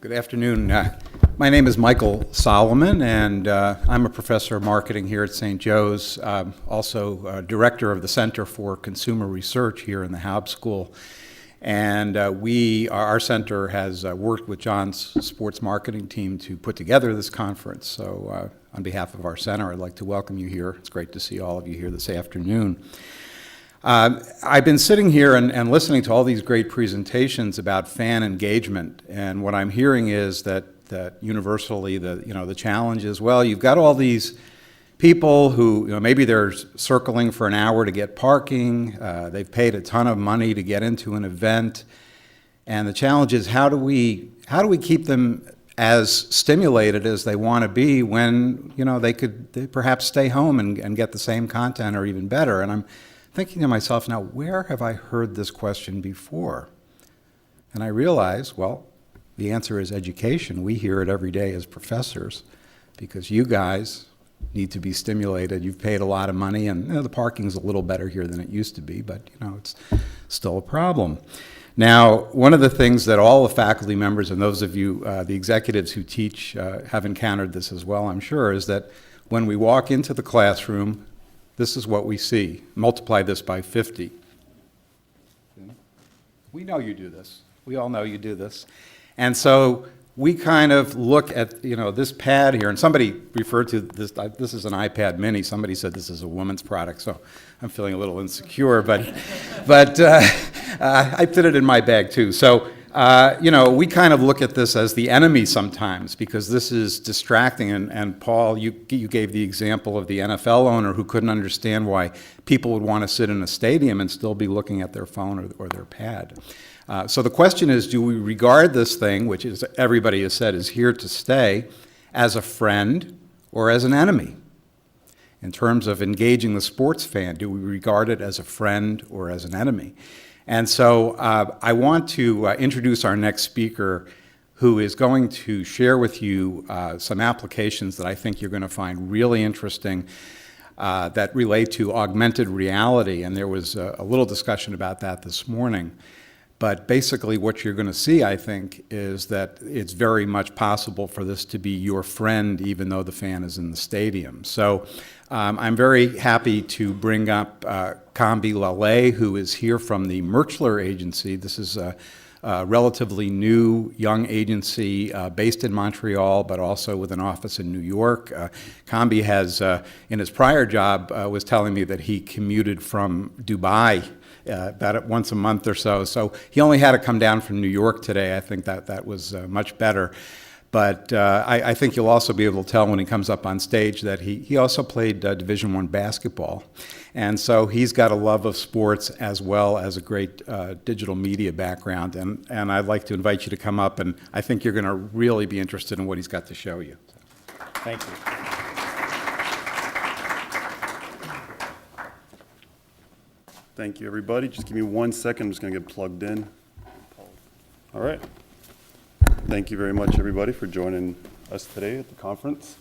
Good afternoon. My name is Michael Solomon, and I'm a professor of marketing here at St. Joe's, also director of the Center for Consumer Research here in the Haub School. And our center has worked with John's sports marketing team to put together this conference. So on behalf of our center, I'd like to welcome you here. It's great to see all of you here this afternoon. I've been sitting here and listening to all these great presentations about fan engagement, and what I'm hearing is that universally the challenge is, well, you've got all these people who maybe they're circling for an hour to get parking, they've paid a ton of money to get into an event, and the challenge is how do we keep them as stimulated as they want to be when they could perhaps stay home and get the same content or even better. And I'm thinking to myself, now, where have I heard this question before? And I realize, well, the answer is education. We hear it every day as professors because you guys need to be stimulated. You've paid a lot of money, and the parking's a little better here than it used to be, but it's still a problem. Now, one of the things that all the faculty members and those of you, the executives who teach, have encountered this as well, I'm sure, is that when we walk into the classroom, this is what we see. Multiply this by 50. We know you do this. We all know you do this. And so we kind of look at this pad here, and somebody referred to this. This is an iPad Mini. Somebody said this is a woman's product, so I'm feeling a little insecure. But I fit it in my bag too. So we kind of look at this as the enemy sometimes because this is distracting. And Paul, you gave the example of the NFL owner who couldn't understand why people would want to sit in a stadium and still be looking at their phone or their pad. So the question is, do we regard this thing, which is everybody has said is here to stay, as a friend or as an enemy? In terms of engaging the sports fan, do we regard it as a friend or as an enemy? And so I want to introduce our next speaker, who is going to share with you some applications that I think you're going to find really interesting that relate to augmented reality. And there was a little discussion about that this morning. But basically what you're going to see, I think, is that it's very much possible for this to be your friend even though the fan is in the stadium. So I'm very happy to bring up Adekambi Laleye, who is here from the Merchler agency. This is a relatively new, young agency based in Montreal, but also with an office in New York. Adekambi has, in his prior job, was telling me that he commuted from Dubai about once a month or so. So he only had to come down from New York today. I think that was much better. But I think you'll also be able to tell when he comes up on stage that he also played Division I basketball. And so he's got a love of sports as well as a great digital media background. And I'd like to invite you to come up, and I think you're going to really be interested in what he's got to show you. So, thank you. Thank you, everybody. Just give me 1 second. I'm just going to get plugged in. All right. Thank you very much, everybody, for joining us today at the conference.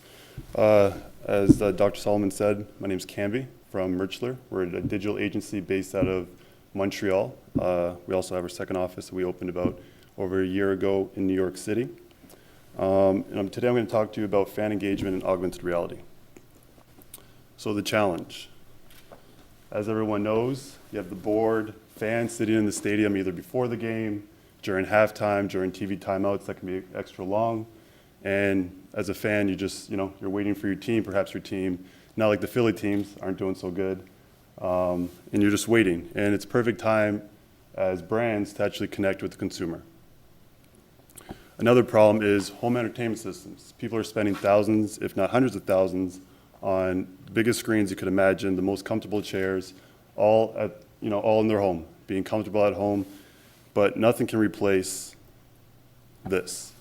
As Dr. Solomon said, my name is Adekambi from Merchler. We're a digital agency based out of Montreal. We also have our second office that we opened about over a year ago in New York City. Today I'm going to talk to you about fan engagement and augmented reality. So the challenge. As everyone knows, you have the bored fans sitting in the stadium either before the game, during halftime, during TV timeouts that can be extra long. And as a fan, you're waiting for your team, perhaps your team, not like the Philly teams, aren't doing so good. And you're just waiting. And it's a perfect time as brands to actually connect with the consumer. Another problem is home entertainment systems. People are spending thousands, if not hundreds of thousands, on the biggest screens you could imagine, the most comfortable chairs, all in their home, being comfortable at home, but nothing can replace this.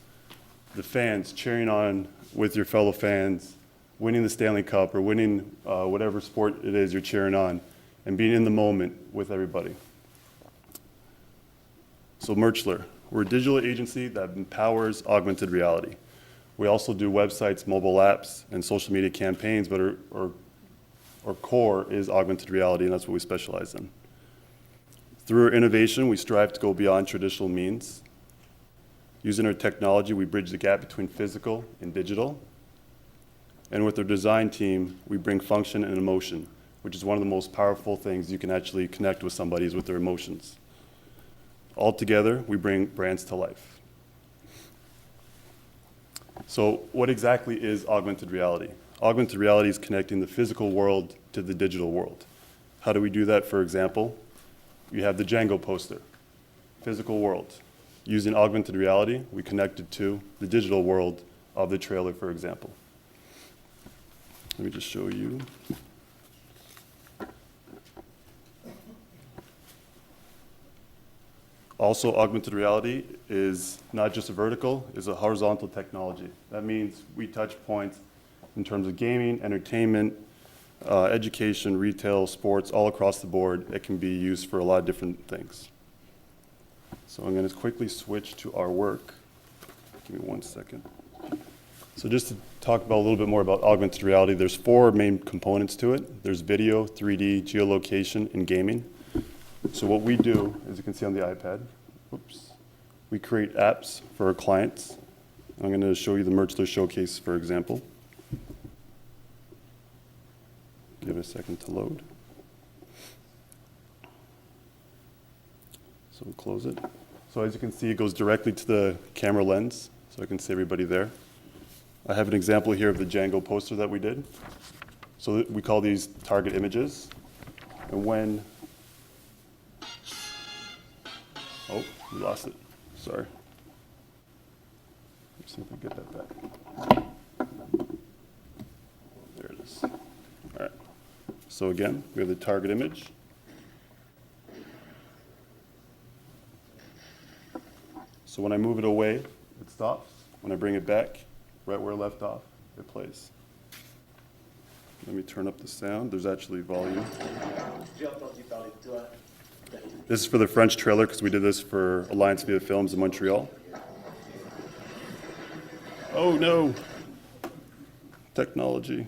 The fans cheering on with your fellow fans, winning the Stanley Cup or winning whatever sport it is you're cheering on, and being in the moment with everybody. So Merchler, we're a digital agency that empowers augmented reality. We also do websites, mobile apps, and social media campaigns, but our core is augmented reality, and that's what we specialize in. Through our innovation, we strive to go beyond traditional means. Using our technology, we bridge the gap between physical and digital. And with our design team, we bring function and emotion, which is one of the most powerful things you can actually connect with somebody is with their emotions. All together, we bring brands to life. So what exactly is augmented reality? Augmented reality is connecting the physical world to the digital world. How do we do that? For example, you have the Django poster, physical world. Using augmented reality, we connect it to the digital world of the trailer, for example. Let me just show you. Also, augmented reality is not just a vertical, it's a horizontal technology. That means we touch points in terms of gaming, entertainment, education, retail, sports, all across the board. It can be used for a lot of different things. So I'm going to quickly switch to our work. Give me 1 second. So just to talk about a little bit more about augmented reality, there's 4 main components to it. There's video, 3D, geolocation, and gaming. So what we do, as you can see on the iPad, we create apps for our clients. I'm going to show you the Merchler Showcase, for example. Give it a second to load. So we'll close it. So as you can see, it goes directly to the camera lens, so I can see everybody there. I have an example here of the Django poster that we did. So we call these target images. And when, oh, we lost it, sorry. Let's see if we get that back. There it is. All right. So again, we have the target image. So when I move it away, it stops. When I bring it back, right where it left off, it plays. Let me turn up the sound. There's actually volume. This is for the French trailer because we did this for Alliance Via Films in Montreal. Oh no, technology.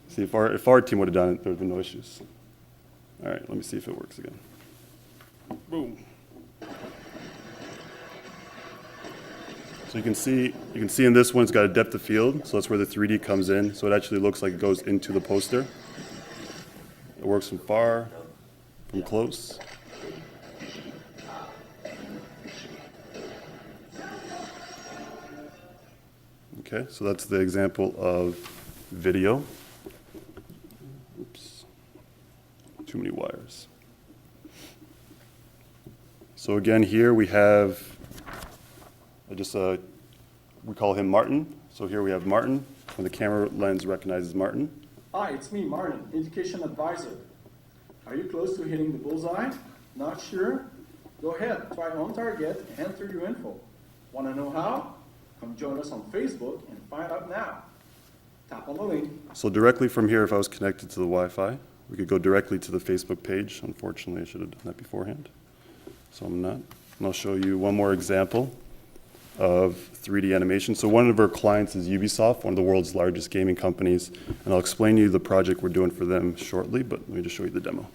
See, if our team would have done it, there would have been no issues. All right, let me see if it works again. Boom. So you can see in this one, it's got a depth of field, so that's where the 3D comes in. So it actually looks like it goes into the poster. It works from far, from close. Okay, so that's the example of video. Oops, too many wires. So again, here we have we call him Martin. So here we have Martin, and the camera lens recognizes Martin. Hi, it's me, Martin, education advisor. Are you close to hitting the bullseye? Not sure? Go ahead, try on target and enter your info. Want to know how? Come join us on Facebook and find out now. Tap on the link. So directly from here, if I was connected to the Wi-Fi, we could go directly to the Facebook page. Unfortunately, I should have done that beforehand. So I'm not. And I'll show you one more example of 3D animation. So one of our clients is Ubisoft, one of the world's largest gaming companies, and I'll explain to you the project we're doing for them shortly, but let me just show you the demo.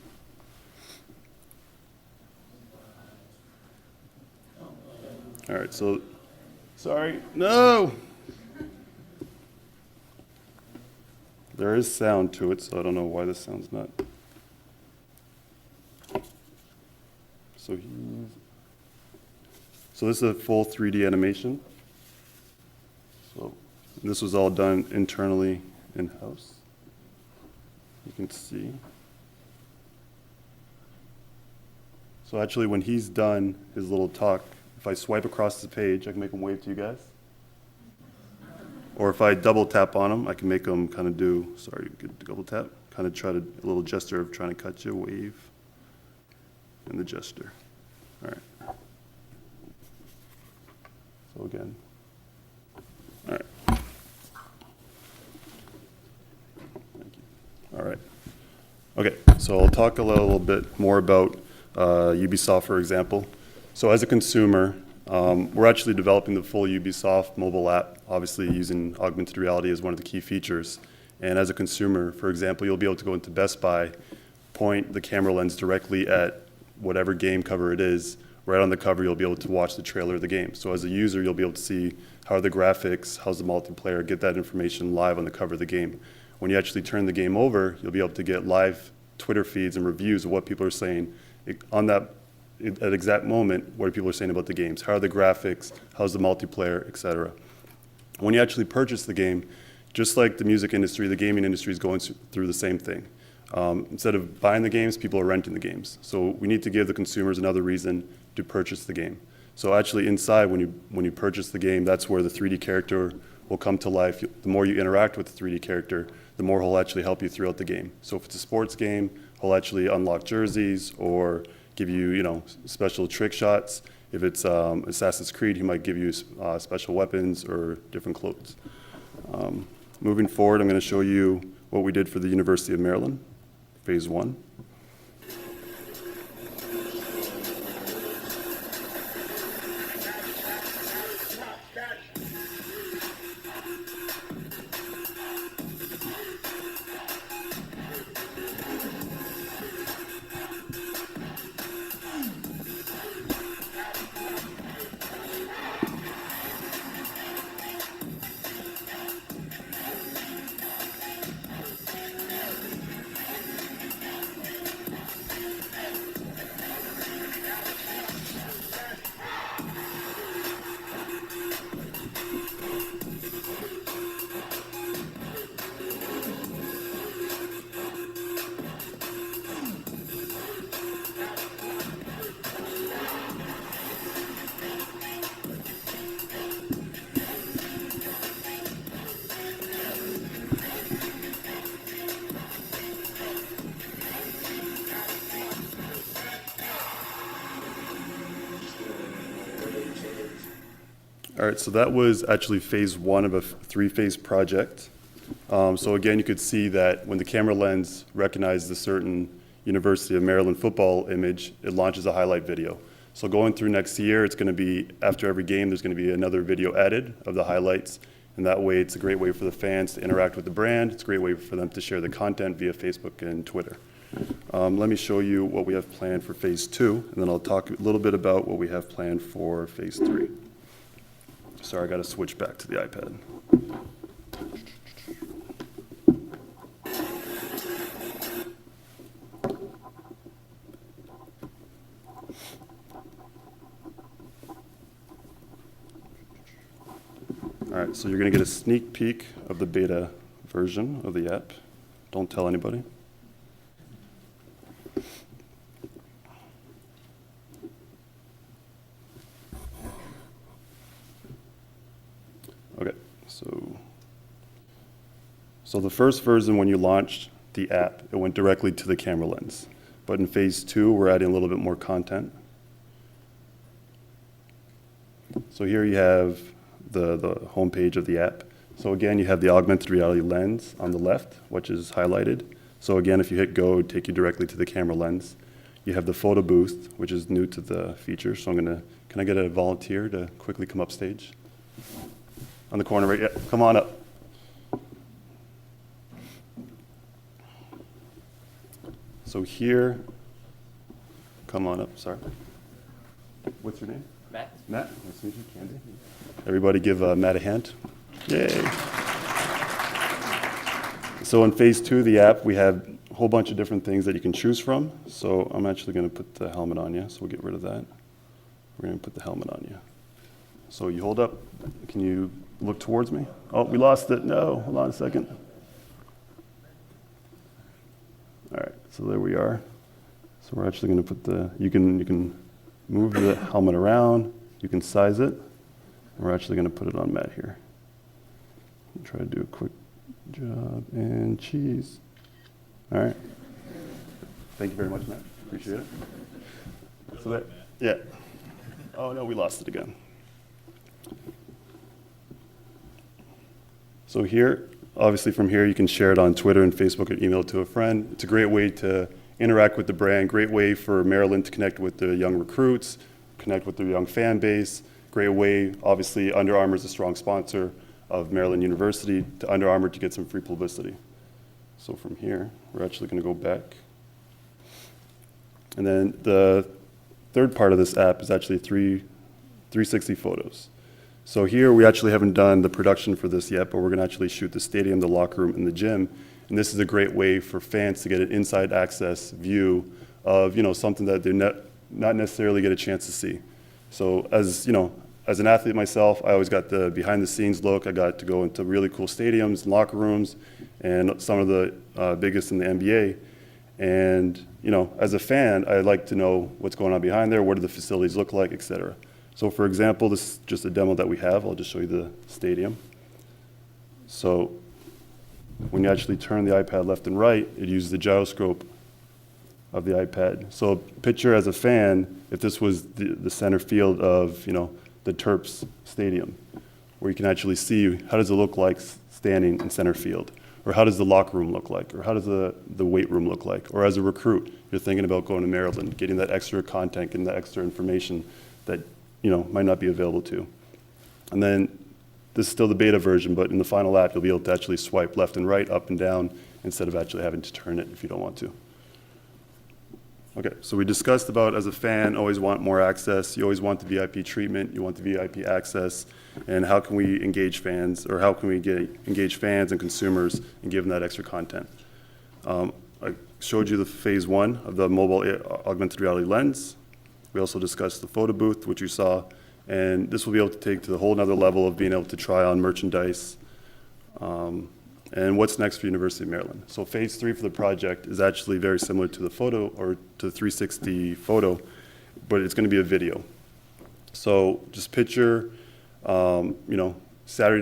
All right, so, sorry, no! There is sound to it, so I don't know why this sound's not. So this is a full 3D animation. So this was all done internally in-house. You can see. So actually when he's done his little talk, if I swipe across the page, I can make him wave to you guys. Or if I double tap on him, I can make him kind of do, sorry, double tap, kind of try to, a little gesture of trying to cut you, wave, and the gesture. All right. So again, all right. Thank you. All right. Okay, so I'll talk a little bit more about Ubisoft, for example. So as a consumer, we're actually developing the full Ubisoft mobile app, obviously using augmented reality as one of the key features. And as a consumer, for example, you'll be able to go into Best Buy, point the camera lens directly at whatever game cover it is, right on the cover, you'll be able to watch the trailer of the game. So as a user, you'll be able to see how are the graphics, how's the multiplayer, get that information live on the cover of the game. When you actually turn the game over, you'll be able to get live Twitter feeds and reviews of what people are saying on that at exact moment, what people are saying about the games. How are the graphics, how's the multiplayer, etc. When you actually purchase the game, just like the music industry, the gaming industry is going through the same thing. Instead of buying the games, people are renting the games. So we need to give the consumers another reason to purchase the game. So actually inside, when you purchase the game, that's where the 3D character will come to life. The more you interact with the 3D character, the more he'll actually help you throughout the game. So if it's a sports game, he'll actually unlock jerseys or give you, special trick shots. If it's Assassin's Creed, he might give you special weapons or different clothes. Moving forward, I'm going to show you what we did for the University of Maryland, phase 1. All right, so that was actually phase 1 of a 3-phase project. So again, you could see that when the camera lens recognizes a certain University of Maryland football image, it launches a highlight video. So going through next year, it's going to be, after every game, there's going to be another video added of the highlights. And that way, it's a great way for the fans to interact with the brand. It's a great way for them to share the content via Facebook and Twitter. Let me show you what we have planned for phase 2, and then I'll talk a little bit about what we have planned for phase 3. Sorry, I got to switch back to the iPad. All right, so you're going to get a sneak peek of the beta version of the app. Don't tell anybody. Okay, so the first version, when you launched the app, it went directly to the camera lens. But in phase 2, we're adding a little bit more content. So here you have the homepage of the app. So again, you have the augmented reality lens on the left, which is highlighted. So again, if you hit go, it would take you directly to the camera lens. You have the photo booth, which is new to the feature. So can I get a volunteer to quickly come up stage? On the corner right, yeah, come on up. So here, come on up, sorry. What's your name? Matt? Matt, nice to meet you, Candy. Everybody give Matt a hand. Yay. So in phase 2 of the app, we have a whole bunch of different things that you can choose from. So I'm actually going to put the helmet on you, so we'll get rid of that. We're going to put the helmet on you. So you hold up. Can you look towards me? Oh, we lost it. No, hold on a second. All right, so there we are. So we're actually going to put you can move the helmet around. You can size it. We're actually going to put it on Matt here. Try to do a quick job and cheese. All right. Thank you very much, Matt. Appreciate it. So that, yeah. Oh no, we lost it again. So here, obviously from here, you can share it on Twitter and Facebook or email it to a friend. It's a great way to interact with the brand, great way for Maryland to connect with the young recruits, connect with the young fan base, great way, obviously Under Armour is a strong sponsor of Maryland University, to Under Armour to get some free publicity. So from here, we're actually going to go back. And then the third part of this app is actually 360 photos. So here we actually haven't done the production for this yet, but we're going to actually shoot the stadium, the locker room, and the gym. And this is a great way for fans to get an inside access view of something that they not necessarily get a chance to see. So as an athlete myself, I always got the behind the scenes look. I got to go into really cool stadiums and locker rooms and some of the biggest in the NBA. And as a fan, I like to know what's going on behind there, what do the facilities look like, et cetera. So for example, this is just a demo that we have. I'll just show you the stadium. So when you actually turn the iPad left and right, it uses the gyroscope of the iPad. So picture as a fan, if this was the center field of the Terps stadium, where you can actually see how does it look like standing in center field, or how does the locker room look like, or how does the weight room look like, or as a recruit, you're thinking about going to Maryland, getting that extra content, getting that extra information that might not be available to. And then this is still the beta version, but in the final app, you'll be able to actually swipe left and right, up and down, instead of actually having to turn it if you don't want to. Okay, so we discussed about, as a fan, always want more access. You always want the VIP treatment. You want the VIP access. And how can we engage fans, or how can we engage fans and consumers and give them that extra content? I showed you the phase 1 of the mobile augmented reality lens. We also discussed the photo booth, which you saw. And this will be able to take to the whole nother level of being able to try on merchandise. And what's next for University of Maryland? So phase 3 for the project is actually very similar to the photo, or to the 360 photo, but it's going to be a video. So just picture, Saturday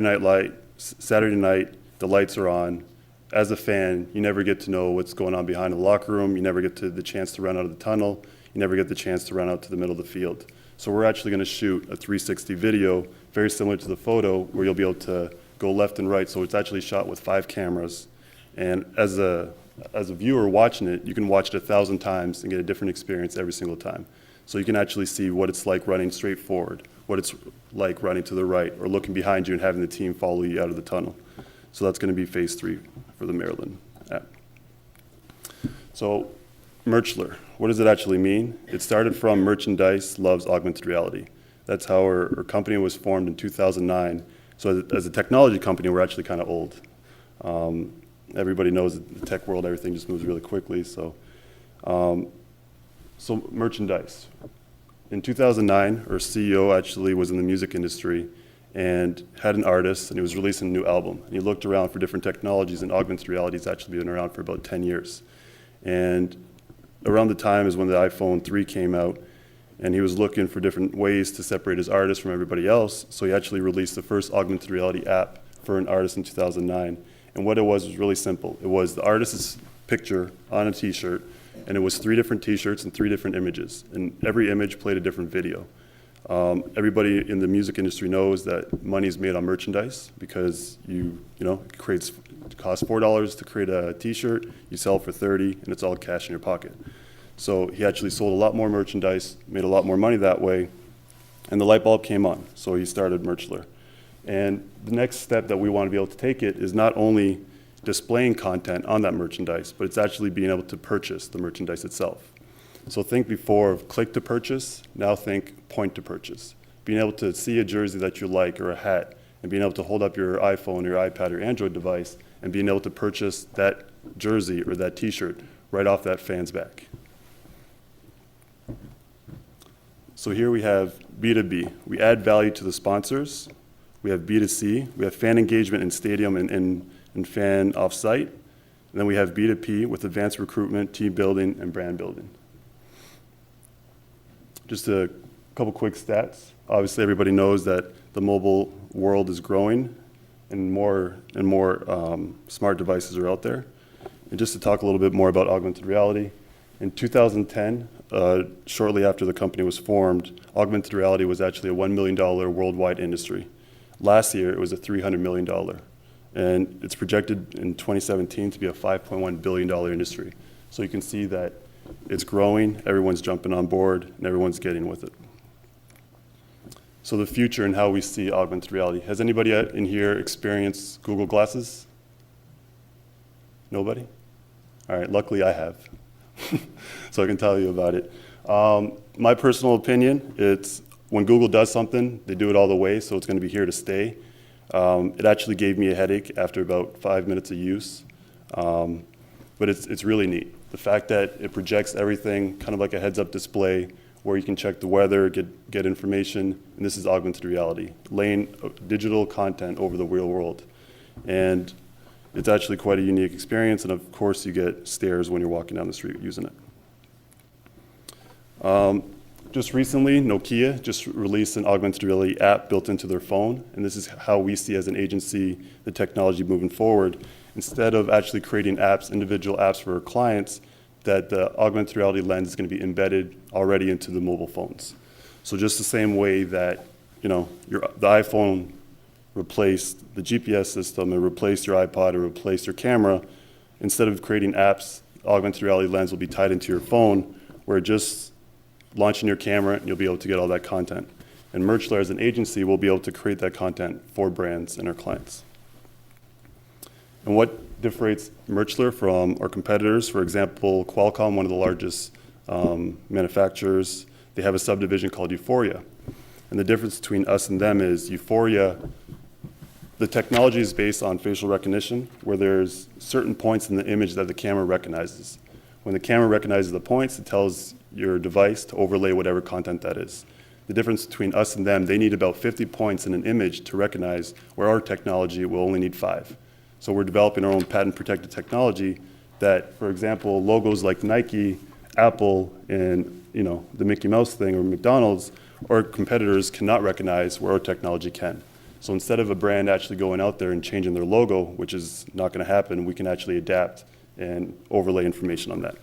night, the lights are on. As a fan, you never get to know what's going on behind the locker room. You never get the chance to run out of the tunnel. You never get the chance to run out to the middle of the field. So we're actually going to shoot a 360 video, very similar to the photo, where you'll be able to go left and right. So it's actually shot with 5 cameras. And as a viewer watching it, you can watch it 1,000 times and get a different experience every single time. So you can actually see what it's like running straight forward, what it's like running to the right, or looking behind you and having the team follow you out of the tunnel. So that's going to be phase 3 for the Maryland app. So Merchler, what does it actually mean? It started from Merchandise Loves Augmented Reality. That's how our company was formed in 2009. So as a technology company, we're actually kind of old. Everybody knows that the tech world, everything just moves really quickly. So merchandise. In 2009, our CEO actually was in the music industry and had an artist, and he was releasing a new album. And he looked around for different technologies, and augmented reality has actually been around for about 10 years. And around the time is when the iPhone 3 came out, and he was looking for different ways to separate his artist from everybody else. So he actually released the first augmented reality app for an artist in 2009. And what it was really simple. It was the artist's picture on a t-shirt, and it was 3 different t-shirts and 3 different images. And every image played a different video. Everybody in the music industry knows that money is made on merchandise, because it costs $4 to create a t-shirt, you sell it for $30, and it's all cash in your pocket. So he actually sold a lot more merchandise, made a lot more money that way, and the light bulb came on. So he started Merchler. And the next step that we want to be able to take it is not only displaying content on that merchandise, but it's actually being able to purchase the merchandise itself. So think before of click to purchase, now think point to purchase. Being able to see a jersey that you like, or a hat, and being able to hold up your iPhone, your iPad, or Android device, and being able to purchase that jersey or that t-shirt right off that fan's back. So here we have B2B. We add value to the sponsors. We have B2C. We have fan engagement in stadium and fan offsite. And then we have B2P with advanced recruitment, team building, and brand building. Just a couple quick stats. Obviously, everybody knows that the mobile world is growing, and more smart devices are out there. And just to talk a little bit more about augmented reality, in 2010, shortly after the company was formed, augmented reality was actually a $1 million worldwide industry. Last year, it was a $300 million. And it's projected in 2017 to be a $5.1 billion industry. So you can see that it's growing, everyone's jumping on board, and everyone's getting with it. So the future and how we see augmented reality. Has anybody in here experienced Google Glasses? Nobody? All right, luckily I have. So I can tell you about it. My personal opinion, it's when Google does something, they do it all the way, so it's going to be here to stay. It actually gave me a headache after about 5 minutes of use, but it's really neat. The fact that it projects everything, kind of like a heads-up display, where you can check the weather, get information, and this is augmented reality, laying digital content over the real world. And it's actually quite a unique experience, and of course you get stares when you're walking down the street using it. Just recently, Nokia just released an augmented reality app built into their phone, and this is how we see as an agency the technology moving forward. Instead of actually creating apps, individual apps for our clients, that the augmented reality lens is going to be embedded already into the mobile phones. So just the same way that the iPhone replaced the GPS system, it replaced your iPod, it replaced your camera, instead of creating apps, augmented reality lens will be tied into your phone, where just launching your camera and you'll be able to get all that content. And Merchler as an agency will be able to create that content for brands and our clients. And what differentiates Merchler from our competitors? For example, Qualcomm, one of the largest manufacturers, they have a subdivision called Euphoria. And the difference between us and them is Euphoria, the technology is based on facial recognition, where there's certain points in the image that the camera recognizes. When the camera recognizes the points, it tells your device to overlay whatever content that is. The difference between us and them, they need about 50 points in an image to recognize, where our technology will only need 5. So we're developing our own patent-protected technology that, for example, logos like Nike, Apple, and the Mickey Mouse thing, or McDonald's, our competitors cannot recognize, where our technology can. So instead of a brand actually going out there and changing their logo, which is not going to happen, we can actually adapt and overlay information on that.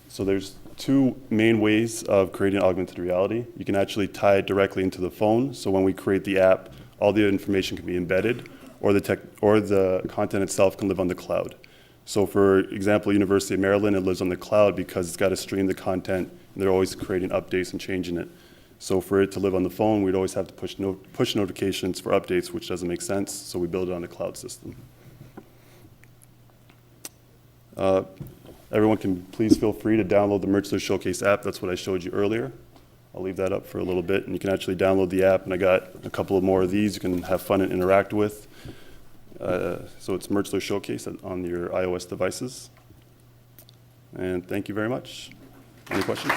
So there's 2 main ways of creating augmented reality. You can actually tie it directly into the phone. So when we create the app, all the information can be embedded, or the content itself can live on the cloud. So for example, University of Maryland, it lives on the cloud because it's got to stream the content, and they're always creating updates and changing it. So for it to live on the phone, we'd always have to push notifications for updates, which doesn't make sense, so we build it on the cloud system. Everyone can please feel free to download the Merchler Showcase app. That's what I showed you earlier. I'll leave that up for a little bit, and you can actually download the app, and I got a couple of more of these you can have fun and interact with. So it's Merchler Showcase on your iOS devices. And thank you very much. Any questions?